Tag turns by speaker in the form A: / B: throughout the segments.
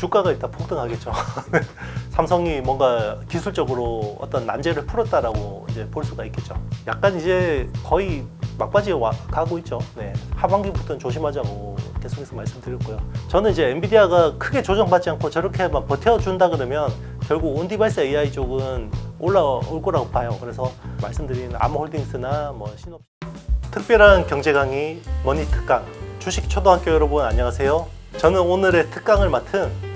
A: 주가가 일단 폭등하겠죠. 삼성이 뭔가 기술적으로 어떤 난제를 풀었다라고 이제 볼 수가 있겠죠. 약간 이제 거의 막바지에 가고 있죠. 네. 하반기부터는 조심하자고 계속해서 말씀드렸고요. 저는 이제 엔비디아가 크게 조정받지 않고 저렇게만 버텨준다 그러면 결국 온디바이스 AI 쪽은 올라올 거라고 봐요. 그래서 말씀드린 아머홀딩스나 뭐 신업 특별한 경제 강의 머니 특강 주식 초등학교 여러분 안녕하세요. 저는 오늘의 특강을 맡은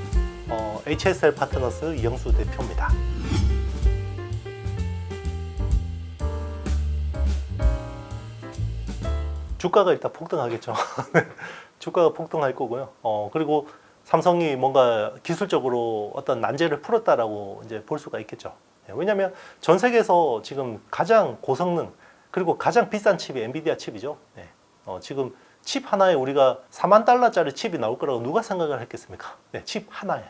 A: HSL 파트너스 이영수 대표입니다. 주가가 일단 폭등하겠죠. 주가가 폭등할 거고요. 그리고 삼성이 뭔가 기술적으로 어떤 난제를 풀었다라고 이제 볼 수가 있겠죠. 왜냐하면 전 세계에서 지금 가장 고성능 그리고 가장 비싼 칩이 엔비디아 칩이죠. 지금 칩 하나에 우리가 4만 달러짜리 칩이 나올 거라고 누가 생각을 했겠습니까? 칩 하나에.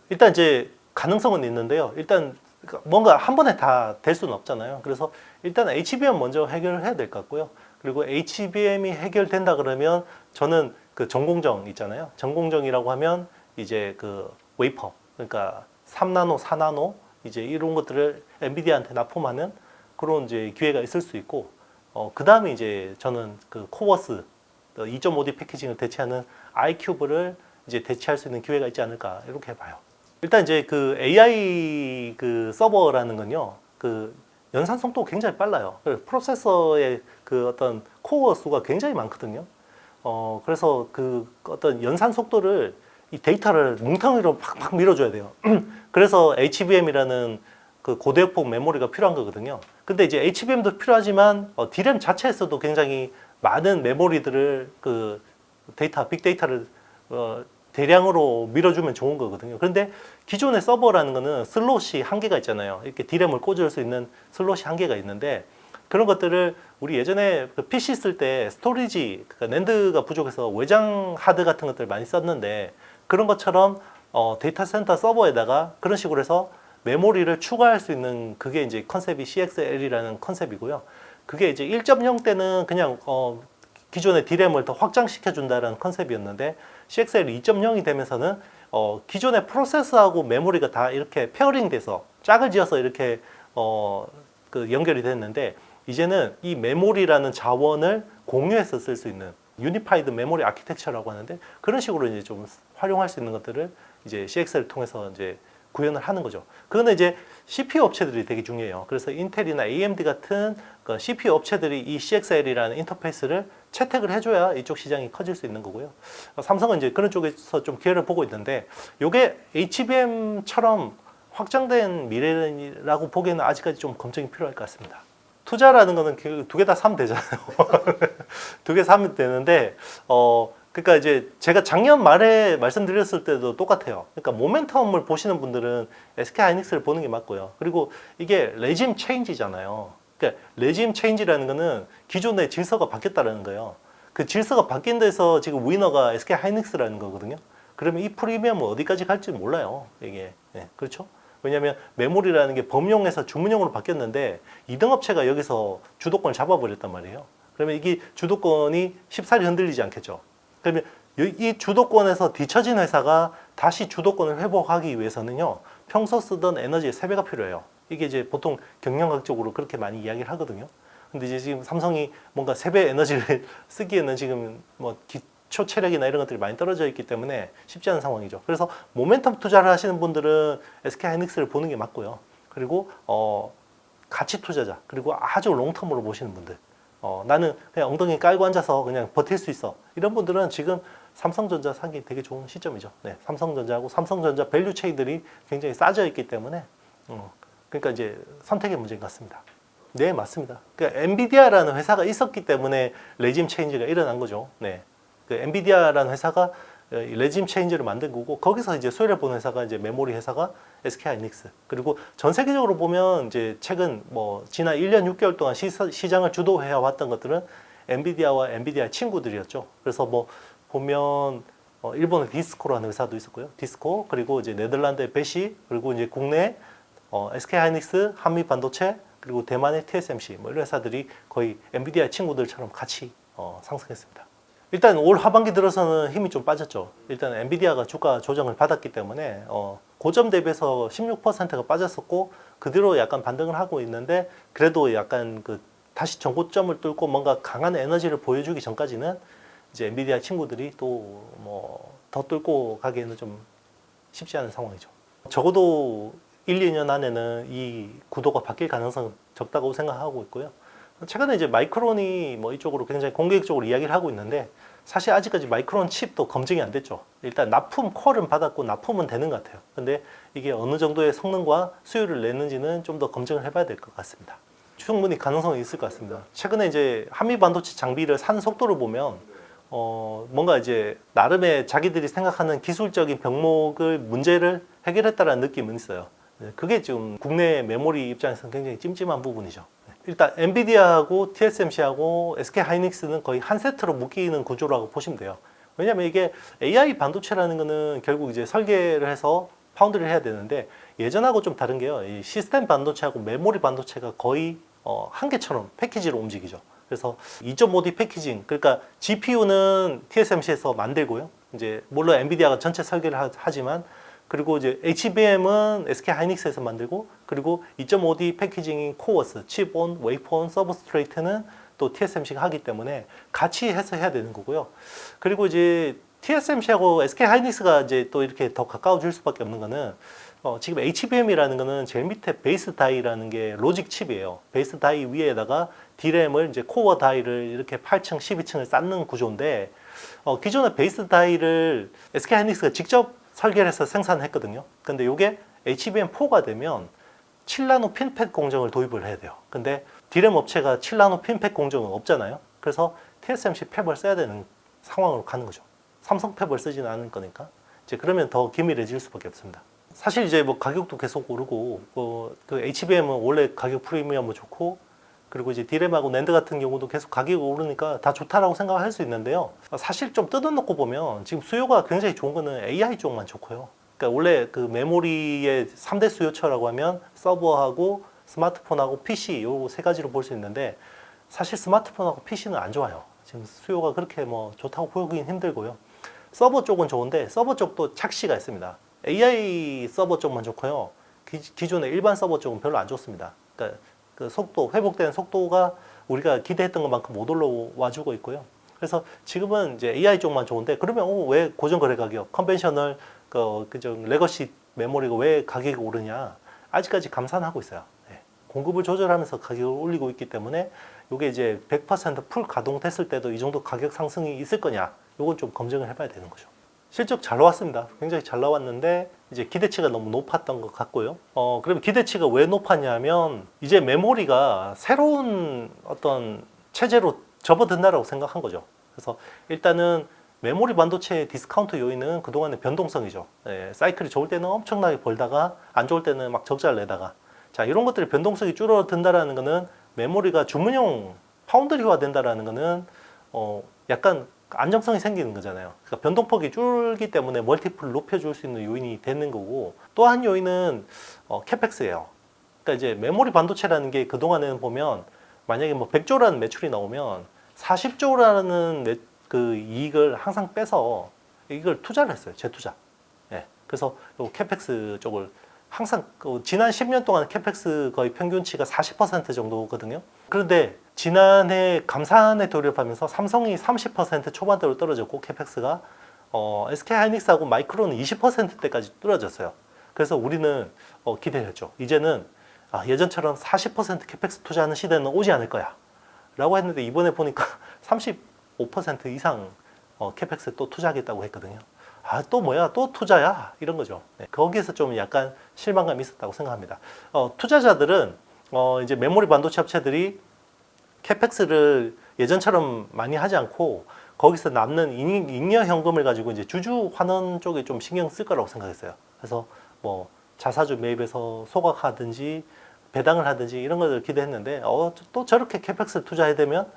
A: 일단 이제 가능성은 있는데요. 일단 뭔가 한 번에 다 될 수는 없잖아요. 그래서 일단 HBM 먼저 해결을 해야 될 것 같고요. 그리고 HBM이 해결된다 그러면 저는 그 전공정 있잖아요. 전공정이라고 하면 이제 그 웨이퍼, 그러니까 3나노, 4나노 이제 이런 것들을 엔비디아한테 납품하는 그런 이제 기회가 있을 수 있고, 그 다음에 이제 저는 그 코버스 2.5D 패키징을 대체하는 아이큐브를 이제 대체할 수 있는 기회가 있지 않을까 이렇게 봐요. 일단 이제 그 AI 그 서버라는 건요, 그 연산 속도가 굉장히 빨라요. 프로세서의 그 어떤 코어 수가 굉장히 많거든요. 그래서 그 어떤 연산 속도를 이 데이터를 뭉텅이로 팍팍 밀어줘야 돼요. 그래서 HBM이라는 그 고대역폭 메모리가 필요한 거거든요. 근데 이제 HBM도 필요하지만 DRAM 자체에서도 굉장히 많은 메모리들을 그 데이터, 빅데이터를 대량으로 밀어주면 좋은 거거든요. 그런데 기존의 서버라는 거는 슬롯이 한계가 있잖아요. 이렇게 DRAM을 꽂을 수 있는 슬롯이 한계가 있는데, 그런 것들을 우리 예전에 그 PC 쓸 때 스토리지, 그러니까 낸드가 부족해서 외장 하드 같은 것들을 많이 썼는데, 그런 것처럼 데이터 센터 서버에다가 그런 식으로 해서 메모리를 추가할 수 있는 그게 이제 컨셉이 CXL이라는 컨셉이고요. 그게 이제 1.0 때는 그냥 기존의 DRAM을 더 확장시켜 준다는 컨셉이었는데, CXL 2.0이 되면서는 기존의 프로세서하고 메모리가 다 이렇게 페어링 돼서 짝을 지어서 이렇게 그 연결이 됐는데, 이제는 이 메모리라는 자원을 공유해서 쓸 수 있는 유니파이드 메모리 아키텍처라고 하는데, 그런 식으로 이제 좀 활용할 수 있는 것들을 이제 CXL을 통해서 이제 구현을 하는 거죠. 그거는 이제 CPU 업체들이 되게 중요해요. 그래서 인텔이나 AMD 같은 그 CPU 업체들이 이 CXL이라는 인터페이스를 채택을 해줘야 이쪽 시장이 커질 수 있는 거고요. 삼성은 이제 그런 쪽에서 좀 기회를 보고 있는데, 이게 HBM처럼 확장된 미래라고 보기에는 아직까지 좀 검증이 필요할 것 같습니다. 투자라는 거는 두 개 다 사면 되잖아요. 두 개 사면 되는데, 그러니까 이제 제가 작년 말에 말씀드렸을 때도 똑같아요. 그러니까 모멘텀을 보시는 분들은 SK 하이닉스를 보는 게 맞고요. 그리고 이게 레짐 체인지잖아요. 그러니까 레짐 체인지라는 거는 기존의 질서가 바뀌었다는 거예요. 그 질서가 바뀐 데서 지금 위너가 SK 하이닉스라는 거거든요. 그러면 이 프리미엄은 어디까지 갈지 몰라요. 이게 그렇죠? 왜냐하면 메모리라는 게 범용에서 주문용으로 바뀌었는데 2등 업체가 여기서 주도권을 잡아버렸단 말이에요. 그러면 이게 주도권이 쉽사리 흔들리지 않겠죠. 그러면 이 주도권에서 뒤처진 회사가 다시 주도권을 회복하기 위해서는요, 평소 쓰던 에너지의 3배가 필요해요. 이게 이제 보통 경영학적으로 그렇게 많이 이야기를 하거든요. 근데 이제 지금 삼성이 뭔가 3배 에너지를 쓰기에는 지금 뭐 기초 체력이나 이런 것들이 많이 떨어져 있기 때문에 쉽지 않은 상황이죠. 그래서 모멘텀 투자를 하시는 분들은 SK 하이닉스를 보는 게 맞고요. 그리고 가치 투자자, 그리고 아주 롱텀으로 보시는 분들, 나는 그냥 엉덩이 깔고 앉아서 그냥 버틸 수 있어, 이런 분들은 지금 삼성전자 사기 되게 좋은 시점이죠. 삼성전자하고 삼성전자 밸류 체인들이 굉장히 싸져 있기 때문에 그러니까 이제 선택의 문제인 것 같습니다. 네, 맞습니다. 그러니까 엔비디아라는 회사가 있었기 때문에 레짐 체인지가 일어난 거죠. 그 엔비디아라는 회사가 레짐 체인지를 만든 거고, 거기서 이제 수혜를 보는 회사가 이제 메모리 회사가 SK 하이닉스. 그리고 전 세계적으로 보면 이제 최근 뭐 지난 1년 6개월 동안 시장을 주도해 왔던 것들은 엔비디아와 엔비디아 친구들이었죠. 그래서 뭐 보면 일본의 디스코라는 회사도 있었고요. 디스코, 그리고 이제 네덜란드의 베시, 그리고 이제 국내 SK 하이닉스, 한미 반도체, 그리고 대만의 TSMC 뭐 이런 회사들이 거의 엔비디아 친구들처럼 같이 상승했습니다. 일단 올 하반기 들어서는 힘이 좀 빠졌죠. 일단 엔비디아가 주가 조정을 받았기 때문에 고점 대비해서 16%가 빠졌었고 그 뒤로 약간 반등을 하고 있는데 그래도 약간 그 다시 전고점을 뚫고 뭔가 강한 에너지를 보여주기 전까지는 이제 엔비디아 친구들이 또 뭐 더 뚫고 가기에는 좀 쉽지 않은 상황이죠. 적어도 1, 2년 안에는 이 구도가 바뀔 가능성은 적다고 생각하고 있고요. 최근에 이제 마이크론이 뭐 이쪽으로 굉장히 공격적으로 이야기를 하고 있는데 사실 아직까지 마이크론 칩도 검증이 안 됐죠. 일단 납품 콜은 받았고 납품은 되는 것 같아요. 근데 이게 어느 정도의 성능과 수율을 내는지는 좀 더 검증을 해봐야 될 것 같습니다. 충분히 가능성이 있을 것 같습니다. 최근에 이제 한미 반도체 장비를 사는 속도를 보면 뭔가 이제 나름의 자기들이 생각하는 기술적인 병목을 문제를 해결했다는 느낌은 있어요. 그게 지금 국내 메모리 입장에서는 굉장히 찜찜한 부분이죠. 일단 엔비디아하고 TSMC하고 SK하이닉스는 거의 한 세트로 묶이는 구조라고 보시면 돼요. 왜냐하면 이게 AI 반도체라는 거는 결국 이제 설계를 해서 파운드를 해야 되는데 예전하고 좀 다른 게요. 이 시스템 반도체하고 메모리 반도체가 거의 한 개처럼 패키지로 움직이죠. 그래서 2.5D 패키징, 그러니까 GPU는 TSMC에서 만들고요. 이제 물론 엔비디아가 전체 설계를 하지만 그리고 이제 HBM은 SK하이닉스에서 만들고 그리고 2.5D 패키징인 코어스, 칩온, 웨이퍼온, 서브스트레이트는 또 TSMC가 하기 때문에 같이 해서 해야 되는 거고요. 그리고 이제 TSMC하고 SK하이닉스가 이제 또 이렇게 더 가까워질 수밖에 없는 거는 지금 HBM이라는 거는 제일 밑에 베이스 다이라는 게 로직 칩이에요. 베이스 다이 위에다가 D램을 이제 코어 다이를 이렇게 8층, 12층을 쌓는 구조인데 기존의 베이스 다이를 SK하이닉스가 직접 설계를 해서 생산했거든요. 근데 이게 HBM4가 되면 7나노 핀팻 공정을 도입을 해야 돼요. 근데 D램 업체가 7나노 핀팻 공정은 없잖아요. 그래서 TSMC 팹을 써야 되는 상황으로 가는 거죠. 삼성 팹을 쓰지는 않을 거니까. 이제 그러면 더 기밀해질 수밖에 없습니다. 사실 이제 뭐 가격도 계속 오르고 그 HBM은 원래 가격 프리미엄도 좋고 그리고 이제 D램하고 낸드 같은 경우도 계속 가격이 오르니까 다 좋다라고 생각할 수 있는데요. 사실 좀 뜯어놓고 보면 지금 수요가 굉장히 좋은 거는 AI 쪽만 좋고요. 그러니까 원래 그 메모리의 3대 수요처라고 하면 서버하고 스마트폰하고 PC 요 세 가지로 볼 수 있는데 사실 스마트폰하고 PC는 안 좋아요. 지금 수요가 그렇게 뭐 좋다고 보기는 힘들고요. 서버 쪽은 좋은데 서버 쪽도 착시가 있습니다. AI 서버 쪽만 좋고요. 기존의 일반 서버 쪽은 별로 안 좋습니다. 그러니까 그 속도, 회복되는 속도가 우리가 기대했던 것만큼 못 올라와주고 있고요. 그래서 지금은 이제 AI 쪽만 좋은데 그러면 왜 고정 거래 가격, 컨벤셔널 레거시 메모리가 왜 가격이 오르냐? 아직까지 감산하고 있어요. 네. 공급을 조절하면서 가격을 올리고 있기 때문에 이게 이제 100%풀 가동됐을 때도 이 정도 가격 상승이 있을 거냐? 이건 좀 검증을 해봐야 되는 거죠. 실적 잘 나왔습니다. 굉장히 잘 나왔는데 이제 기대치가 너무 높았던 것 같고요. 그러면 기대치가 왜 높았냐면 이제 메모리가 새로운 어떤 체제로 접어든다라고 생각한 거죠. 그래서 일단은 메모리 반도체의 디스카운트 요인은 그동안의 변동성이죠. 네, 사이클이 좋을 때는 엄청나게 벌다가 안 좋을 때는 막 적자를 내다가 자 이런 것들이 변동성이 줄어든다라는 거는 메모리가 주문형 파운드리화 된다라는 거는 약간 안정성이 생기는 거잖아요. 그러니까 변동폭이 줄기 때문에 멀티플을 높여줄 수 있는 요인이 되는 거고 또 한 요인은 캐펙스예요. 그러니까 이제 메모리 반도체라는 게 그동안에는 보면 만약에 뭐 100조라는 매출이 나오면 40조라는 그 이익을 항상 빼서 이걸 투자를 했어요. 재투자. 네. 그래서 요 캐펙스 쪽을 항상 지난 10년 동안 캐펙스 거의 평균치가 40% 정도거든요. 그런데 지난해 감산에 돌입하면서 삼성이 30% 초반대로 떨어졌고 캐펙스가 SK하이닉스하고 마이크론은 20%대까지 떨어졌어요. 그래서 우리는 기대했죠. 이제는 예전처럼 40% 캐펙스 투자하는 시대는 오지 않을 거야 라고 했는데 이번에 보니까 35% 이상 캐펙스 또 투자하겠다고 했거든요. 또 뭐야? 또 투자야? 이런 거죠. 네, 거기에서 좀 약간 실망감이 있었다고 생각합니다. 투자자들은 이제 메모리 반도체 업체들이 캐펙스를 예전처럼 많이 하지 않고 거기서 남는 잉여 현금을 가지고 이제 주주 환원 쪽에 좀 신경 쓸 거라고 생각했어요. 그래서 뭐 자사주 매입해서 소각하든지 배당을 하든지 이런 것을 기대했는데 또 저렇게 캐펙스 투자해야 되면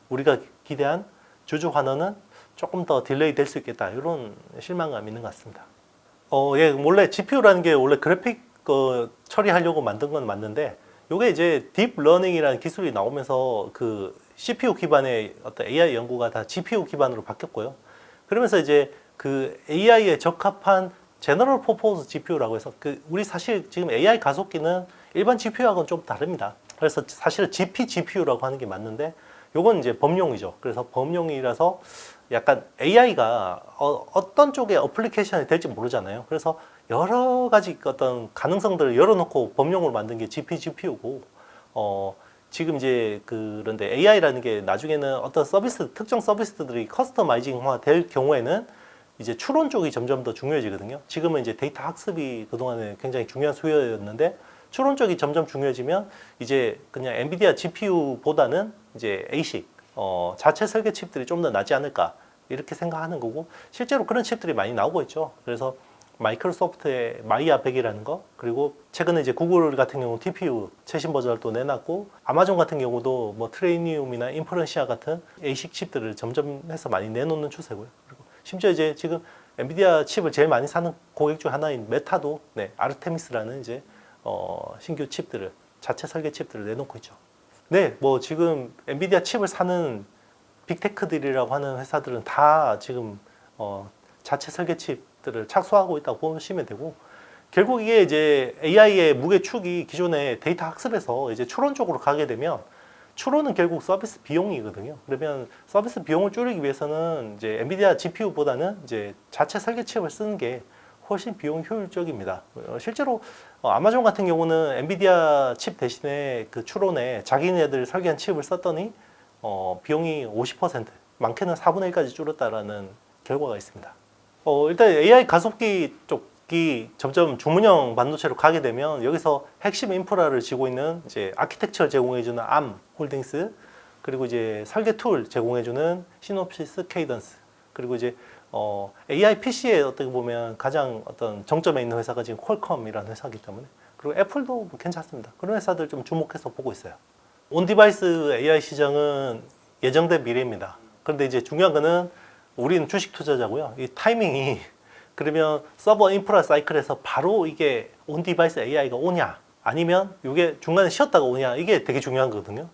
A: 우리가 기대한 주주 환원은 조금 더 딜레이 될 수 있겠다 이런 실망감이 있는 것 같습니다. 예, 원래 GPU라는 게 원래 그래픽 처리하려고 만든 건 맞는데 이게 이제 딥러닝이라는 기술이 나오면서 그 CPU 기반의 어떤 AI 연구가 다 GPU 기반으로 바뀌었고요. 그러면서 이제 그 AI에 적합한 제너럴 퍼포스 GPU라고 해서 우리 사실 지금 AI 가속기는 일반 GPU하고는 좀 다릅니다. 그래서 사실은 GPGPU라고 하는 게 맞는데 요건 이제 범용이죠. 그래서 범용이라서 약간 AI가 어떤 쪽에 어플리케이션이 될지 모르잖아요. 그래서 여러 가지 어떤 가능성들을 열어놓고 범용으로 만든 게 GPGPU고 지금 이제 그런데 AI라는 게 나중에는 어떤 서비스 특정 서비스들이 커스터마이징화 될 경우에는 이제 추론 쪽이 점점 더 중요해지거든요. 지금은 이제 데이터 학습이 그동안에 굉장히 중요한 수요였는데 추론 쪽이 점점 중요해지면 이제 그냥 엔비디아 GPU보다는 이제 ASIC 자체 설계 칩들이 좀 더 낫지 않을까 이렇게 생각하는 거고 실제로 그런 칩들이 많이 나오고 있죠. 그래서 마이크로소프트의 마이아 100이라는 거 그리고 최근에 이제 구글 같은 경우 TPU 최신 버전을 또 내놨고 아마존 같은 경우도 뭐 트레이니움이나 인퍼런시아 같은 ASIC 칩들을 점점 해서 많이 내놓는 추세고요. 그리고 심지어 이제 지금 엔비디아 칩을 제일 많이 사는 고객 중 하나인 메타도 아르테미스라는 이제 신규 칩들을 자체 설계 칩들을 내놓고 있죠. 네, 뭐 지금 엔비디아 칩을 사는 빅테크들이라고 하는 회사들은 다 지금 자체 설계 칩들을 착수하고 있다고 보시면 되고 결국 이게 이제 AI의 무게축이 기존의 데이터 학습에서 이제 추론 쪽으로 가게 되면 추론은 결국 서비스 비용이거든요. 그러면 서비스 비용을 줄이기 위해서는 이제 엔비디아 GPU보다는 이제 자체 설계 칩을 쓰는 게 훨씬 비용 효율적입니다. 실제로 아마존 같은 경우는 엔비디아 칩 대신에 그 추론에 자기네들 설계한 칩을 썼더니 비용이 50% 많게는 4분의 1까지 줄었다라는 결과가 있습니다. 일단 AI 가속기 쪽이 점점 주문형 반도체로 가게 되면 여기서 핵심 인프라를 지고 있는 이제 아키텍처 제공해주는 ARM 홀딩스 그리고 이제 설계 툴 제공해주는 시놉시스 케이던스 그리고 이제 AI PC에 어떻게 보면 가장 어떤 정점에 있는 회사가 지금 퀄컴이라는 회사이기 때문에 그리고 애플도 뭐 괜찮습니다. 그런 회사들 좀 주목해서 보고 있어요. 온 디바이스 AI 시장은 예정된 미래입니다. 그런데 이제 중요한 거는 우리는 주식 투자자고요. 이 타이밍이 그러면 서버 인프라 사이클에서 바로 이게 온 디바이스 AI가 오냐 아니면 이게 중간에 쉬었다가 오냐 이게 되게 중요한 거거든요.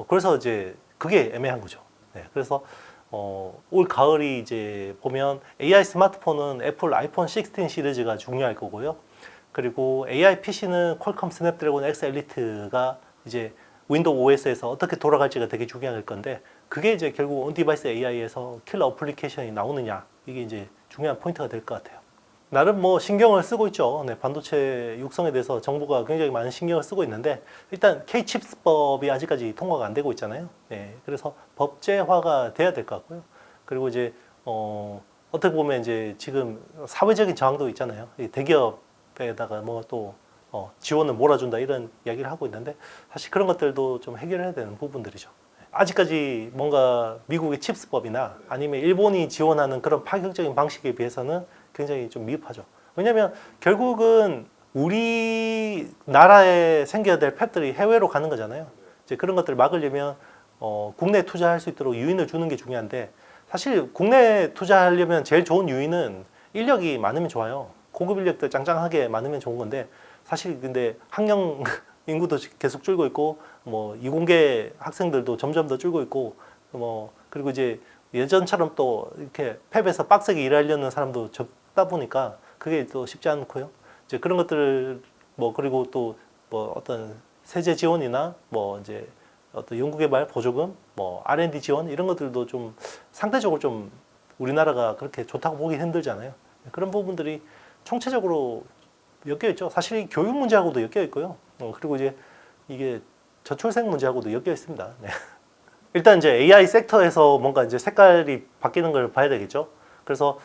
A: 그래서 이제 그게 애매한 거죠. 네, 그래서 올 가을이 이제 보면 AI 스마트폰은 애플 아이폰 16 시리즈가 중요할 거고요. 그리고 AI PC는 퀄컴 스냅드래곤 X 엘리트가 이제 윈도우 OS에서 어떻게 돌아갈지가 되게 중요할 건데 그게 이제 결국 온 디바이스 AI에서 킬러 어플리케이션이 나오느냐 이게 이제 중요한 포인트가 될 것 같아요. 나름 뭐 신경을 쓰고 있죠. 네, 반도체 육성에 대해서 정부가 굉장히 많은 신경을 쓰고 있는데 일단 K-칩스법이 아직까지 통과가 안 되고 있잖아요. 네, 그래서 법제화가 돼야 될 것 같고요. 그리고 이제 어떻게 보면 이제 지금 사회적인 저항도 있잖아요. 대기업에다가 뭐 또 지원을 몰아준다 이런 이야기를 하고 있는데 사실 그런 것들도 좀 해결해야 되는 부분들이죠. 아직까지 뭔가 미국의 칩스법이나 아니면 일본이 지원하는 그런 파격적인 방식에 비해서는 굉장히 좀 미흡하죠. 왜냐하면 결국은 우리나라에 생겨야 될 팹들이 해외로 가는 거잖아요. 이제 그런 것들을 막으려면 국내에 투자할 수 있도록 유인을 주는 게 중요한데 사실 국내에 투자하려면 제일 좋은 유인은 인력이 많으면 좋아요. 고급 인력들 짱짱하게 많으면 좋은 건데 사실 근데 학령 인구도 계속 줄고 있고 뭐 이공계 학생들도 점점 더 줄고 있고 뭐 그리고 이제 예전처럼 또 이렇게 팹에서 빡세게 일하려는 사람도 적다 보니까 그게 또 쉽지 않고요. 이제 그런 것들을 뭐 그리고 또 뭐 어떤 세제 지원이나 뭐 이제 어떤 연구개발 보조금, 뭐 R&D 지원 이런 것들도 좀 상대적으로 좀 우리나라가 그렇게 좋다고 보기 힘들잖아요. 그런 부분들이 총체적으로 엮여 있죠. 사실 교육 문제하고도 엮여 있고요. 그리고 이제 이게 저출생 문제하고도 엮여 있습니다. 네. 일단 이제 AI 섹터에서 뭔가 이제 색깔이 바뀌는 걸 봐야 되겠죠. 그래서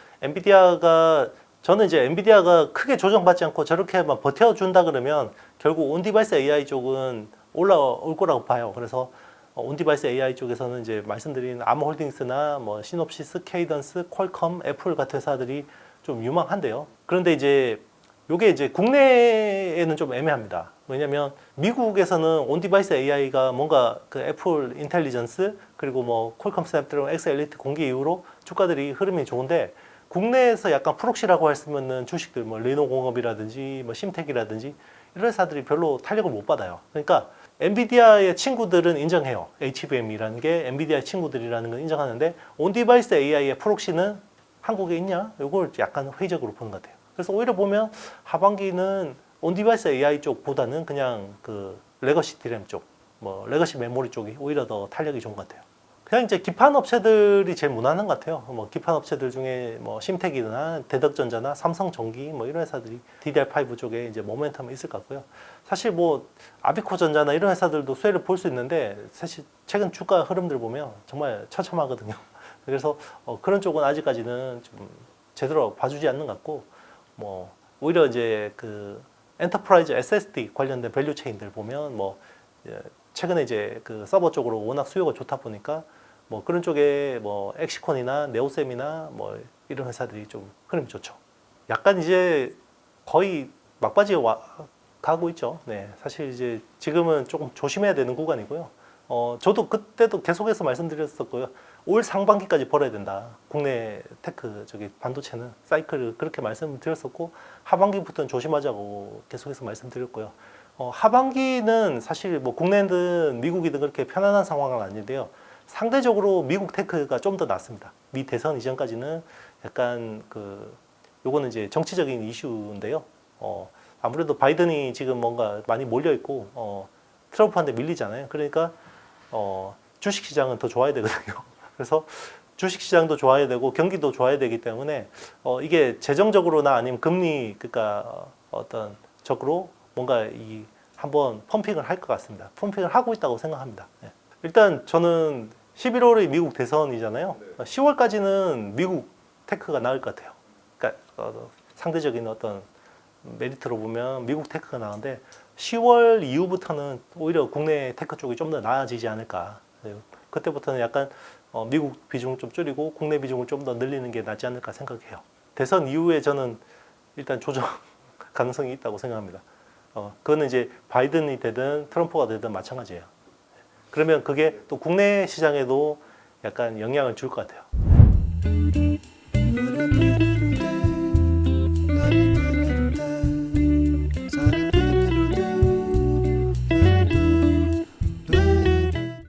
A: 저는 이제 엔비디아가 크게 조정받지 않고 저렇게만 버텨준다 그러면 결국 온 디바이스 AI 쪽은 올라올 거라고 봐요. 그래서 온 디바이스 AI 쪽에서는 이제 말씀드린 암홀딩스나 뭐 시놉시스, 케이던스, 퀄컴, 애플 같은 회사들이 좀 유망한데요. 그런데 이제 요게 이제 국내에는 좀 애매합니다. 왜냐면 미국에서는 온 디바이스 AI가 뭔가 그 애플 인텔리전스 그리고 뭐 퀄컴 스냅드래곤 X 엘리트 공개 이후로 주가들이 흐름이 좋은데 국내에서 약간 프록시라고 할 수 있는 주식들 뭐 르노공업이라든지 뭐 심텍이라든지 이런 회사들이 별로 탄력을 못 받아요. 그러니까 엔비디아의 친구들은 인정해요. HBM이라는 게 엔비디아의 친구들이라는 건 인정하는데 온디바이스 AI의 프록시는 한국에 있냐? 이걸 약간 회의적으로 보는 것 같아요. 그래서 오히려 보면 하반기는 온디바이스 AI 쪽보다는 그냥 그 레거시 디램 쪽, 뭐 레거시 메모리 쪽이 오히려 더 탄력이 좋은 것 같아요. 그냥 이제 기판 업체들이 제일 무난한 것 같아요. 뭐 기판 업체들 중에 뭐 심텍이나 대덕전자나 삼성전기 뭐 이런 회사들이 DDR5 쪽에 이제 모멘텀이 있을 것 같고요. 사실 뭐 아비코전자나 이런 회사들도 수혜를 볼 수 있는데 사실 최근 주가 흐름들 보면 정말 처참하거든요. 그래서 그런 쪽은 아직까지는 좀 제대로 봐주지 않는 것 같고, 뭐 오히려 이제 그 엔터프라이즈 SSD 관련된 밸류 체인들 보면 뭐 최근에 이제 그 서버 쪽으로 워낙 수요가 좋다 보니까 뭐 그런 쪽에 뭐 엑시콘이나 네오셈이나 뭐 이런 회사들이 좀 흐름이 좋죠. 약간 이제 거의 막바지에 가고 있죠. 네, 사실 이제 지금은 조금 조심해야 되는 구간이고요. 저도 그때도 계속해서 말씀드렸었고요. 올 상반기까지 벌어야 된다. 국내 테크 저기 반도체는 사이클을 그렇게 말씀드렸었고, 하반기부터는 조심하자고 계속해서 말씀드렸고요. 하반기는 사실 뭐 국내든 미국이든 그렇게 편안한 상황은 아닌데요. 상대적으로 미국 테크가 좀 더 낫습니다. 미 대선 이전까지는 약간 그 요거는 이제 정치적인 이슈인데요. 아무래도 바이든이 지금 뭔가 많이 몰려 있고 트럼프한테 밀리잖아요. 그러니까 주식 시장은 더 좋아야 되거든요. 그래서 주식 시장도 좋아야 되고 경기도 좋아야 되기 때문에 이게 재정적으로나 아니면 금리 그러니까 어떤 적으로 뭔가 이 한번 펌핑을 할 것 같습니다. 펌핑을 하고 있다고 생각합니다. 네. 일단 저는 11월이 미국 대선이잖아요. 10월까지는 미국 테크가 나을 것 같아요. 그러니까 상대적인 어떤 메리트로 보면 미국 테크가 나은데 10월 이후부터는 오히려 국내 테크 쪽이 좀 더 나아지지 않을까. 그때부터는 약간 미국 비중을 좀 줄이고 국내 비중을 좀 더 늘리는 게 낫지 않을까 생각해요. 대선 이후에 저는 일단 조정 가능성이 있다고 생각합니다. 그거는 이제 바이든이 되든 트럼프가 되든 마찬가지예요. 그러면 그게 또 국내 시장에도 약간 영향을 줄 것 같아요.